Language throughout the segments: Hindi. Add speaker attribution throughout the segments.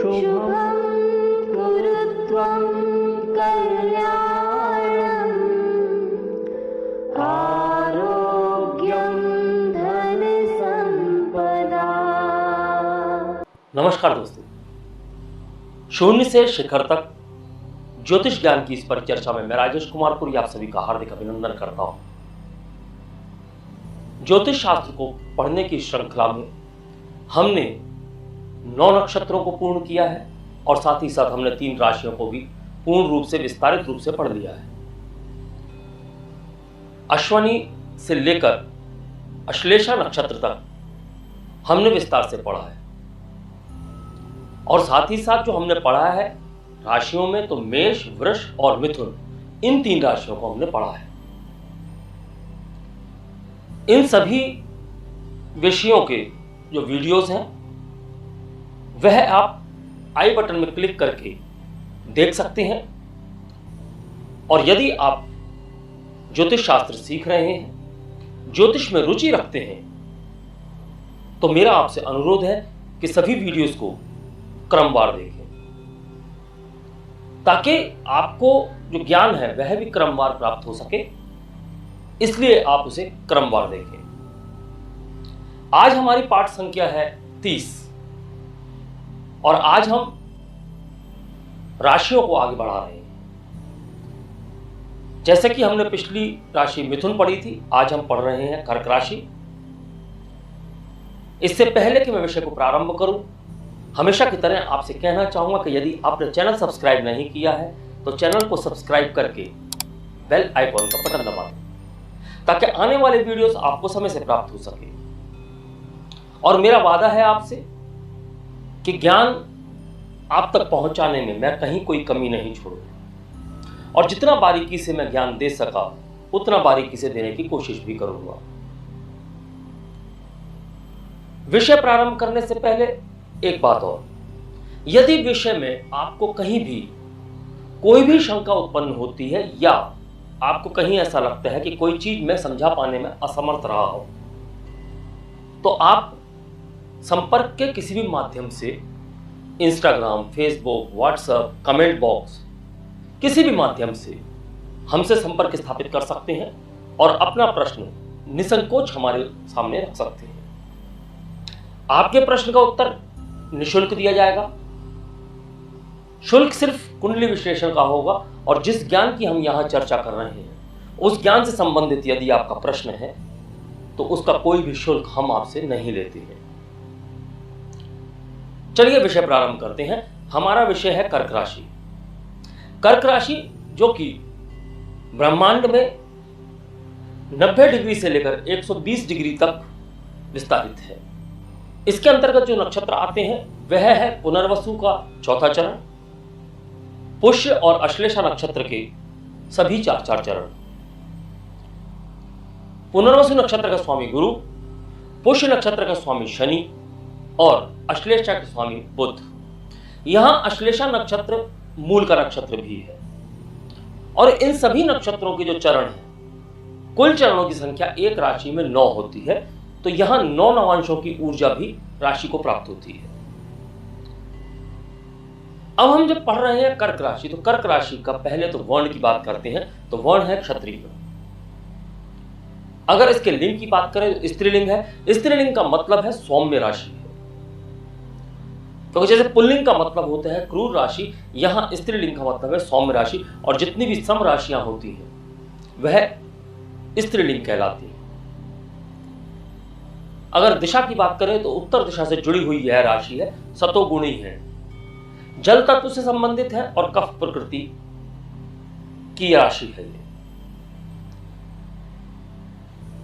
Speaker 1: शुभं कुरुत्वं कल्याणम् आरोग्यं धनसंपदा।
Speaker 2: नमस्कार दोस्तों, शून्य से शिखर तक ज्योतिष ज्ञान की इस परिचर्चा में मैं राजेश कुमार पुरी आप सभी का हार्दिक अभिनंदन करता हूं। ज्योतिष शास्त्र को पढ़ने की श्रृंखला में हमने 9 नक्षत्रों को पूर्ण किया है और साथ ही साथ हमने 3 राशियों को भी पूर्ण रूप से विस्तारित रूप से पढ़ लिया है। अश्वनी से लेकर अश्लेषा नक्षत्र तक हमने विस्तार से पढ़ा है और साथ ही साथ जो हमने पढ़ा है राशियों में, तो मेष, वृष और मिथुन, इन 3 राशियों को हमने पढ़ा है। इन सभी विषयों के जो वीडियोस हैं वह आप आई बटन में क्लिक करके देख सकते हैं। और यदि आप ज्योतिष शास्त्र सीख रहे हैं, ज्योतिष में रुचि रखते हैं, तो मेरा आपसे अनुरोध है कि सभी वीडियोस को क्रमवार देखें ताकि आपको जो ज्ञान है वह भी क्रमवार प्राप्त हो सके, इसलिए आप उसे क्रमवार देखें। आज हमारी पाठ संख्या है 30 और आज हम राशियों को आगे बढ़ा रहे हैं। जैसे कि हमने पिछली राशि मिथुन पढ़ी थी, आज हम पढ़ रहे हैं कर्क राशि। इससे पहले कि मैं विषय को प्रारंभ करूं, हमेशा की तरह आपसे कहना चाहूंगा कि यदि आपने चैनल सब्सक्राइब नहीं किया है तो चैनल को सब्सक्राइब करके बेल आइकॉन का बटन दबा दें ताकि आने वाले वीडियोस आपको समय से प्राप्त हो सके। और मेरा वादा है आपसे कि ज्ञान आप तक पहुंचाने में मैं कहीं कोई कमी नहीं छोड़ूंगा और जितना बारीकी से मैं ज्ञान दे सका उतना बारीकी से देने की कोशिश भी करूंगा। विषय प्रारंभ करने से पहले एक बात और, यदि विषय में आपको कहीं भी कोई भी शंका उत्पन्न होती है या आपको कहीं ऐसा लगता है कि कोई चीज मैं समझा पाने में असमर्थ रहा हो, तो आप संपर्क के किसी भी माध्यम से Instagram, Facebook, WhatsApp, comment box, किसी भी माध्यम से हमसे संपर्क स्थापित कर सकते हैं और अपना प्रश्न निसंकोच हमारे सामने रख सकते हैं। आपके प्रश्न का उत्तर निःशुल्क दिया जाएगा। शुल्क सिर्फ कुंडली विश्लेषण का होगा और जिस ज्ञान की हम यहां चर्चा कर रहे हैं उस ज्ञान से संबंधित यदि आपका प्रश्न है तो उसका कोई भी शुल्क हम आपसे नहीं लेते हैं। चलिए विषय प्रारंभ करते हैं। हमारा विषय है कर्क राशि। कर्क राशि जो कि ब्रह्मांड में 90 डिग्री से लेकर 120 डिग्री तक विस्तारित है। इसके अंतर्गत जो नक्षत्र आते हैं वह है पुनर्वसु का चौथा चरण, पुष्य और अश्लेषा नक्षत्र के सभी 4 चरण। पुनर्वसु नक्षत्र का स्वामी गुरु, पुष्य नक्षत्र का स्वामी शनि और अश्लेषा के स्वामी बुध। यहां अश्लेषा नक्षत्र मूल का नक्षत्र भी है और इन सभी नक्षत्रों के जो चरण हैं, कुल चरणों की संख्या एक राशि में 9 होती है, तो यहां 9 नवांशों की ऊर्जा भी राशि को प्राप्त होती है। अब हम जब पढ़ रहे हैं कर्क राशि, तो कर्क राशि का पहले तो वर्ण की बात करते हैं, तो वर्ण है क्षत्रिय। अगर इसके लिंग की बात करें तो स्त्रीलिंग है। स्त्रीलिंग का मतलब है सौम्य राशि है, क्योंकि जैसे पुल्लिंग का मतलब होता है क्रूर राशि, यहां स्त्रीलिंग का मतलब है सौम्य राशि और जितनी भी सम राशियां होती हैं वह स्त्रीलिंग कहलाती है। अगर दिशा की बात करें तो उत्तर दिशा से जुड़ी हुई यह राशि है, सतोगुणी है, जल तत्व से संबंधित है और कफ प्रकृति की राशि है।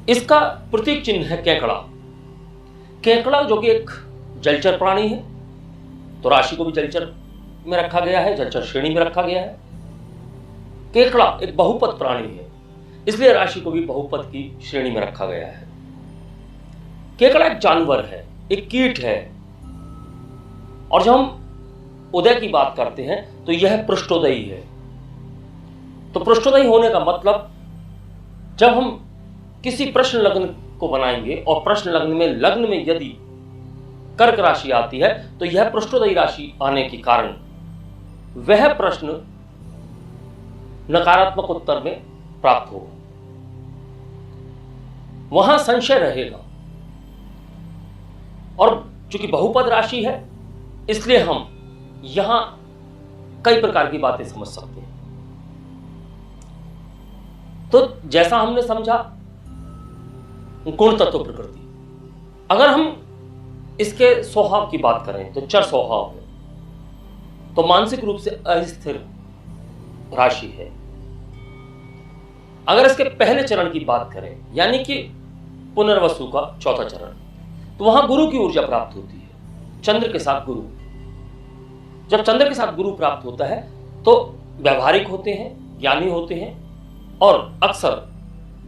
Speaker 2: इसका प्रतीक चिन्ह है केकड़ा। केकड़ा जो कि एक जलचर प्राणी है, तो राशि को भी जलचर में रखा गया है, जलचर श्रेणी में रखा गया है। केकड़ा एक बहुपद प्राणी है, इसलिए राशि को भी बहुपद की श्रेणी में रखा गया है। केकड़ा एक जानवर है, एक कीट है और जब हम उदय की बात करते हैं तो यह पृष्ठोदयी है। तो पृष्ठोदयी होने का मतलब जब हम किसी प्रश्न लग्न को बनाएंगे और प्रश्न लग्न में यदि कर्क राशि आती है तो यह पृष्ठोदयी राशि आने के कारण वह प्रश्न नकारात्मक उत्तर में प्राप्त होगा, वहां संशय रहेगा। और चूंकि बहुपद राशि है इसलिए हम यहां कई प्रकार की बातें समझ सकते हैं। तो जैसा हमने समझा गुण तत्व प्रकृति, अगर हम इसके स्वभाव की बात करें तो चर स्वभाव है, तो मानसिक रूप से अस्थिर राशि है। अगर इसके पहले चरण की बात करें यानी कि पुनर्वसु का चौथा चरण, तो वहां गुरु की ऊर्जा प्राप्त होती है, चंद्र के साथ गुरु। जब चंद्र के साथ गुरु प्राप्त होता है तो व्यवहारिक होते हैं, ज्ञानी होते हैं और अक्सर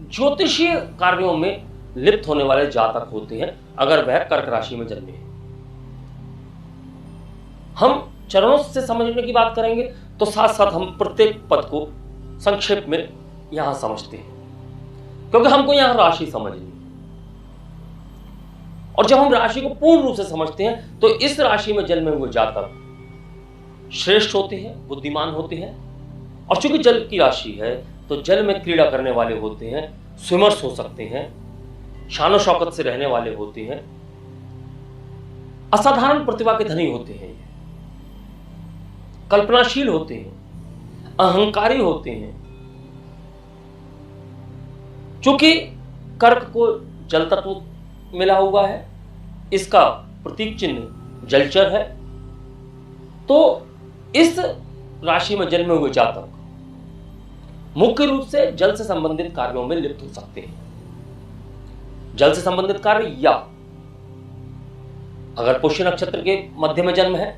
Speaker 2: ज्योतिषीय कार्यों में लिप्त होने वाले जातक होते हैं अगर वह कर्क राशि में जन्मे हैं। हम चरणों से समझने की बात करेंगे तो साथ साथ हम प्रत्येक पद को संक्षेप में यहां समझते हैं, क्योंकि हमको यहां राशि समझनी है। और जब हम राशि को पूर्ण रूप से समझते हैं तो इस राशि में जन्मे हुए जातक श्रेष्ठ होते हैं, बुद्धिमान होते हैं। और चूंकि जल की राशि है तो जल में क्रीड़ा करने वाले होते हैं, स्विमर्स हो सकते हैं, शानो शौकत से रहने वाले होते हैं, असाधारण प्रतिभा के धनी होते हैं, कल्पनाशील होते हैं, अहंकारी होते हैं। चूंकि कर्क को जल तत्व मिला हुआ है, इसका प्रतीक चिन्ह जलचर है, तो इस राशि में जन्मे हुए जातक मुख्य रूप से जल से संबंधित कार्यों में लिप्त हो सकते हैं। जल से संबंधित कार्य, या अगर पुष्य नक्षत्र के मध्य में जन्म है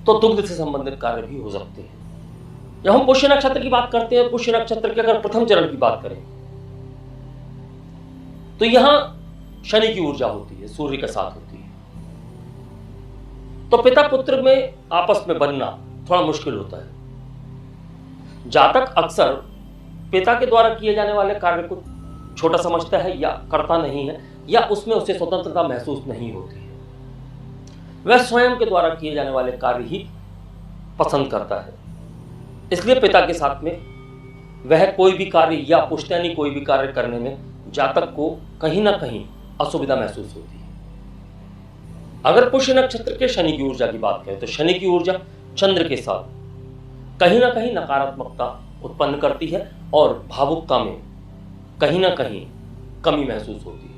Speaker 2: तो दुग्ध से संबंधित कार्य भी हो सकते हैं। जब हम पुष्य नक्षत्र की बात करते हैं, पुष्य नक्षत्र के अगर प्रथम चरण की बात करें तो यहां शनि की ऊर्जा होती है, सूर्य के साथ होती है, तो पिता पुत्र में आपस में बनना थोड़ा मुश्किल होता है। जातक अक्सर पिता के द्वारा किए जाने वाले कार्य को छोटा समझता है या करता नहीं है, या उसमें उसे स्वतंत्रता महसूस नहीं होती है। वह स्वयं के द्वारा किए जाने वाले कार्य ही पसंद करता है, इसलिए पिता के साथ में वह कोई भी कार्य या पुश्तैनी कोई भी कार्य करने में जातक को कहीं ना कहीं असुविधा महसूस होती है। अगर पुष्य नक्षत्र के शनि की ऊर्जा की बात करें तो शनि की ऊर्जा चंद्र के साथ कहीं ना कहीं नकारात्मकता उत्पन्न करती है और भावुकता में कहीं ना कहीं कमी महसूस होती है,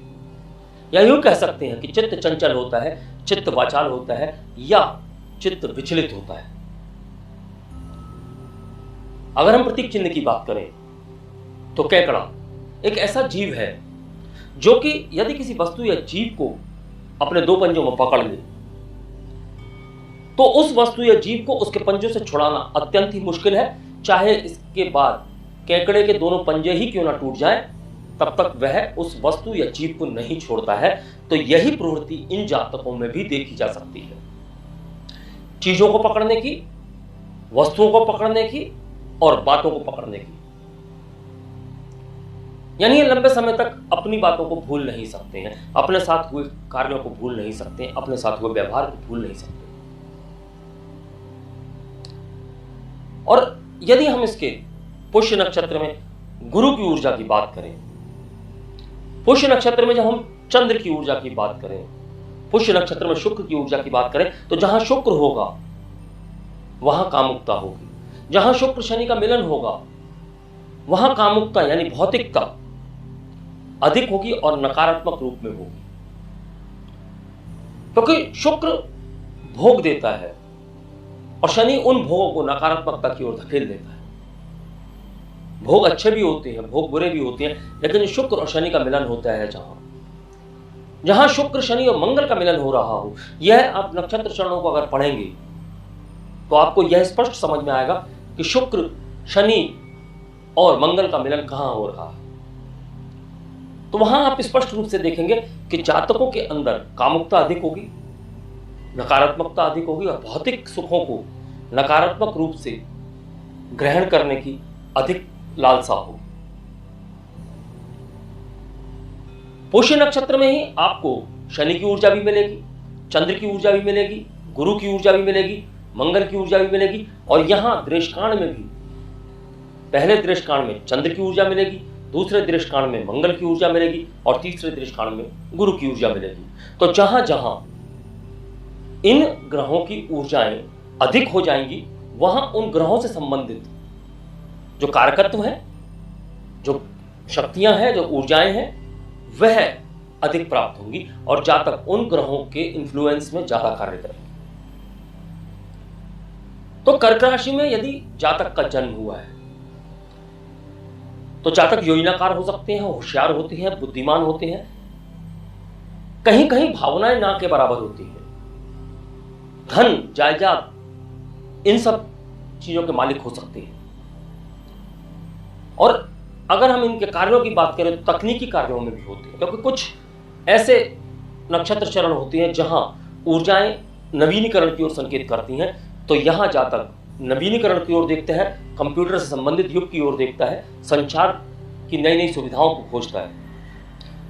Speaker 2: या यूं कह सकते हैं कि चित्त चंचल होता है, चित्त वाचाल होता है, या चित्त विचलित होता है। अगर हम प्रतीक चिन्ह की बात करें तो केकड़ा एक ऐसा जीव है जो कि यदि किसी वस्तु या जीव को अपने दो पंजों में पकड़ ले तो उस वस्तु या जीव को उसके पंजों से छुड़ाना अत्यंत ही मुश्किल है। चाहे इसके बाद केकड़े के दोनों पंजे ही क्यों ना टूट जाएं, तब तक वह उस वस्तु या जीव को नहीं छोड़ता है। तो यही प्रवृत्ति इन जातकों में भी देखी जा सकती है, चीजों को पकड़ने की, वस्तुओं को पकड़ने की और बातों को पकड़ने की। यानी ये लंबे समय तक अपनी बातों को भूल नहीं सकते हैं, अपने साथ हुए कार्यों को भूल नहीं सकते हैं, अपने साथ हुए व्यवहार को भूल नहीं सकते। और यदि हम इसके पुष्य नक्षत्र में गुरु की ऊर्जा की बात करें, पुष्य नक्षत्र में जब हम चंद्र की ऊर्जा की बात करें, पुष्य नक्षत्र में शुक्र की ऊर्जा की बात करें, तो जहां शुक्र होगा वहां कामुकता होगी। जहां शुक्र शनि का मिलन होगा वहां कामुकता यानी भौतिकता अधिक होगी और नकारात्मक रूप में होगी, क्योंकि शुक्र भोग देता है और शनि उन भोगों को नकारात्मकता की ओर धकेल देता है। भोग अच्छे भी होते हैं, भोग बुरे भी होते हैं, लेकिन शुक्र और शनि का मिलन होता है जहां शुक्र शनि और मंगल का मिलन हो रहा हो, यह आप नक्षत्र चरणों को अगर पढ़ेंगे तो आपको यह स्पष्ट समझ में आएगा कि शुक्र शनि और मंगल का मिलन कहां हो रहा है। तो वहां आप स्पष्ट रूप से देखेंगे कि जातकों के अंदर कामुकता अधिक होगी, नकारात्मकता अधिक होगी और भौतिक सुखों को नकारात्मक रूप से ग्रहण करने की अधिक लालसा होगी। पुष्य नक्षत्र में ही आपको शनि की ऊर्जा भी मिलेगी, चंद्र की ऊर्जा भी मिलेगी, गुरु की ऊर्जा भी मिलेगी, मंगल की ऊर्जा भी मिलेगी। और यहां दृष्टिकांड में भी पहले दृष्टिकांड में चंद्र की ऊर्जा मिलेगी, दूसरे दृष्टिकांड में मंगल की ऊर्जा मिलेगी और तीसरे दृष्टिकांड में गुरु की ऊर्जा मिलेगी। तो जहां जहां इन ग्रहों की ऊर्जाएं अधिक हो जाएंगी, वहां उन ग्रहों से संबंधित जो कारकत्व है, जो शक्तियां हैं, जो ऊर्जाएं हैं, वह अधिक प्राप्त होंगी और जातक उन ग्रहों के इन्फ्लुएंस में ज्यादा कार्य करेंगे। तो कर्क राशि में यदि जातक का जन्म हुआ है तो जातक योजनाकार हो सकते हैं, होशियार होते हैं, बुद्धिमान होते हैं, कहीं कहीं भावनाएं ना के बराबर होती हैं, धन जायदाद इन सब चीजों के मालिक हो सकते हैं। और अगर हम इनके कार्यों की बात करें तो तकनीकी कार्यों में भी होते हैं, क्योंकि कुछ ऐसे नक्षत्र चरण होते हैं जहां ऊर्जाएं नवीनीकरण की ओर संकेत करती हैं। तो यहां जातक नवीनीकरण की ओर देखता है, कंप्यूटर से संबंधित युग की ओर देखता है, संचार की नई नई सुविधाओं को खोजता है,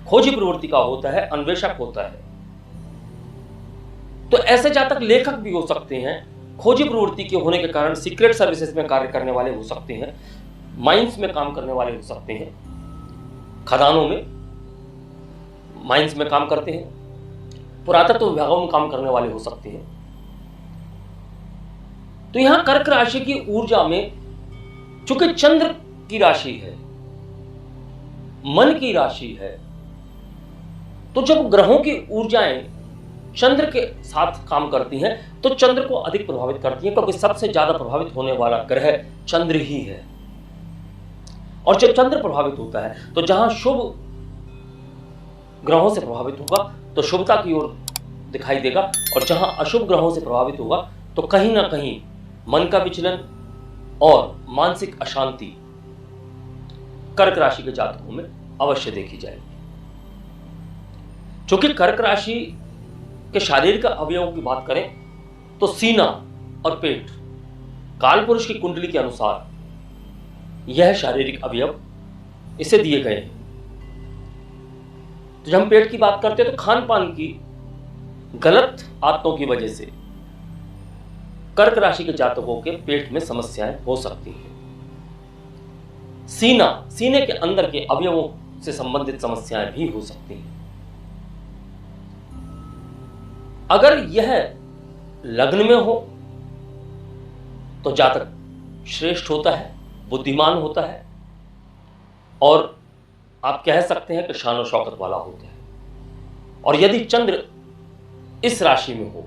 Speaker 2: खोजी प्रवृत्ति का होता है, अन्वेषक होता है। तो ऐसे जातक लेखक भी हो सकते हैं, खोजी प्रवृत्ति के होने के कारण सीक्रेट सर्विसेज में कार्य करने वाले हो सकते हैं, माइंस में काम करने वाले हो सकते हैं, खदानों में माइंस में काम करते हैं, पुरातत्व विभागों में काम करने वाले हो सकते हैं। तो यहां कर्क राशि की ऊर्जा में चूंकि चंद्र की राशि है, मन की राशि है, तो जब ग्रहों की ऊर्जाएं चंद्र के साथ काम करती हैं तो चंद्र को अधिक प्रभावित करती हैं, क्योंकि सबसे ज्यादा प्रभावित होने वाला ग्रह चंद्र ही है। और जब चंद्र प्रभावित होता है तो जहां शुभ ग्रहों से प्रभावित होगा तो शुभता की ओर दिखाई देगा, और जहां अशुभ ग्रहों से प्रभावित होगा तो कहीं ना कहीं मन का विचलन और मानसिक अशांति कर्क राशि के जातकों में अवश्य देखी जाएगी। क्योंकि कर्क राशि के शारीरिक अवयवों की बात करें तो सीना और पेट काल पुरुष की कुंडली के अनुसार यह शारीरिक अवयव इसे दिए गए हैं। तो जब हम पेट की बात करते हैं तो खान पान की गलत आदतों की वजह से कर्क राशि के जातकों के पेट में समस्याएं हो सकती हैं। सीने के अंदर के अवयवों से संबंधित समस्याएं भी हो सकती हैं। अगर यह लग्न में हो तो जातक श्रेष्ठ होता है, बुद्धिमान होता है और आप कह सकते हैं कि शान और शौकत वाला होता है। और यदि चंद्र इस राशि में हो,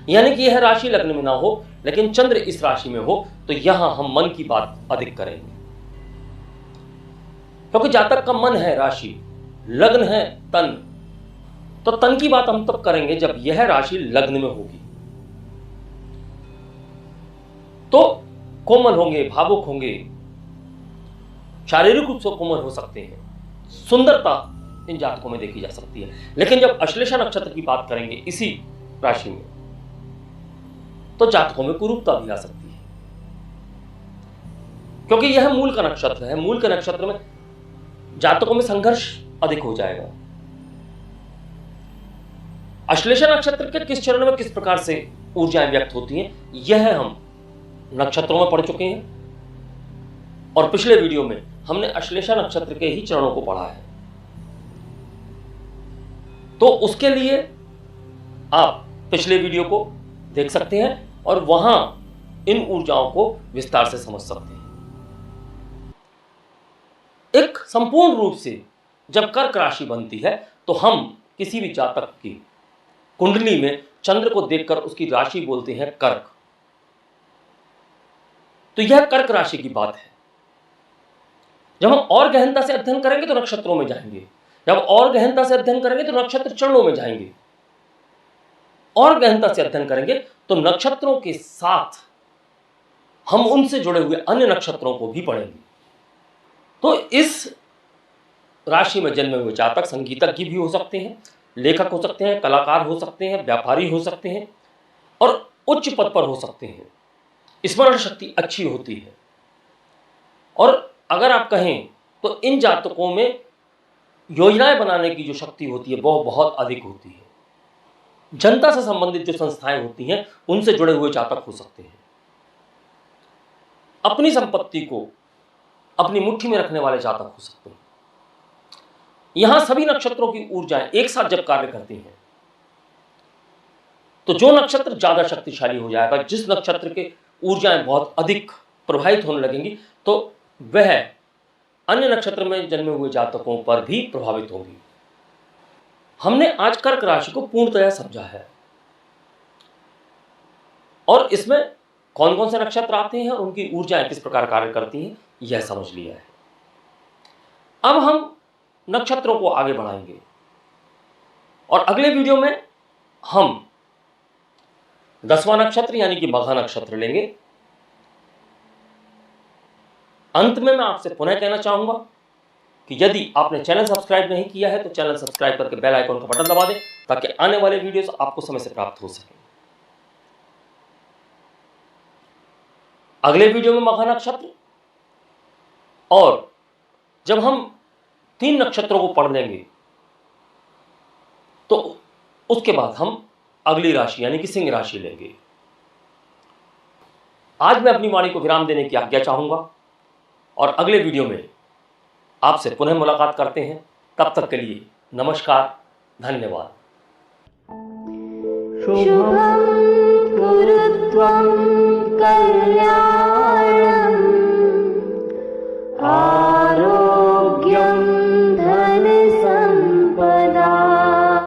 Speaker 2: यानी कि यह राशि लग्न में ना हो लेकिन चंद्र इस राशि में हो, तो यहां हम मन की बात अधिक करेंगे, क्योंकि जातक का मन है राशि, लग्न है तन। तो तन की बात हम तब करेंगे जब यह राशि लग्न में होगी। तो कोमल होंगे, भावुक होंगे, शारीरिक रूप से कोमल हो सकते हैं, सुंदरता इन जातकों में देखी जा सकती है। लेकिन जब अश्लेषा नक्षत्र की बात करेंगे इसी राशि में तो जातकों में कुरूपता भी आ सकती है, क्योंकि यह मूल का नक्षत्र है। मूल के नक्षत्र में जातकों में संघर्ष अधिक हो जाएगा। अश्लेषा नक्षत्र के किस चरण में किस प्रकार से ऊर्जाएं व्यक्त होती हैं यह हम नक्षत्रों में पढ़ चुके हैं, और पिछले वीडियो में हमने अश्लेषा नक्षत्र के ही चरणों को पढ़ा है। तो उसके लिए आप पिछले वीडियो को देख सकते हैं और वहां इन ऊर्जाओं को विस्तार से समझ सकते हैं। एक संपूर्ण रूप से जब कर्क राशि बनती है तो हम किसी भी जातक की कुंडली में चंद्र को देखकर उसकी राशि बोलते हैं कर्क। तो यह कर्क राशि की बात है। जब हम और गहनता से अध्ययन करेंगे तो नक्षत्रों में जाएंगे, जब और गहनता से अध्ययन करेंगे तो नक्षत्र चरणों में जाएंगे, और गहनता से अध्ययन करेंगे तो नक्षत्रों के साथ हम उनसे जुड़े हुए अन्य नक्षत्रों को भी पढ़ेंगे। तो इस राशि में जन्मे हुए जातक संगीतज्ञ भी हो सकते हैं, लेखक हो सकते हैं, कलाकार हो सकते हैं, व्यापारी हो सकते हैं और उच्च पद पर हो सकते हैं। स्मरण शक्ति अच्छी होती है, और अगर आप कहें तो इन जातकों में योजनाएं बनाने की जो शक्ति होती है वो बहुत अधिक होती है। जनता से संबंधित जो संस्थाएं होती हैं उनसे जुड़े हुए जातक हो सकते हैं। अपनी संपत्ति को अपनी मुट्ठी में रखने वाले जातक हो सकते हैं। यहां सभी नक्षत्रों की ऊर्जाएं एक साथ जब कार्य करती हैं तो जो नक्षत्र ज्यादा शक्तिशाली हो जाएगा, जिस नक्षत्र के ऊर्जाएं बहुत अधिक प्रभावित होने लगेंगी, तो वह अन्य नक्षत्र में जन्मे हुए जातकों पर भी प्रभावित होंगी। हमने आज कर्क राशि को पूर्णतया समझा है और इसमें कौन कौन से नक्षत्र आते हैं और उनकी ऊर्जाएं किस प्रकार कार्य करती हैं यह समझ लिया है। अब हम नक्षत्रों को आगे बढ़ाएंगे और अगले वीडियो में हम 10वां नक्षत्र यानी कि मघा नक्षत्र लेंगे। अंत में मैं आपसे पुनः कहना चाहूंगा कि यदि आपने चैनल सब्सक्राइब नहीं किया है तो चैनल सब्सक्राइब करके बेल आइकॉन का बटन दबा दें ताकि आने वाले वीडियोस आपको समय से प्राप्त हो सके। अगले वीडियो में मघा नक्षत्र, और जब हम 3 नक्षत्रों को पढ़ लेंगे तो उसके बाद हम अगली राशि यानी कि सिंह राशि लेंगे। आज मैं अपनी वाणी को विराम देने की आज्ञा चाहूंगा और अगले वीडियो में आपसे पुनः मुलाकात करते हैं। तब तक के लिए नमस्कार, धन्यवाद।
Speaker 1: शुभं कुरु त्वं कल्याणं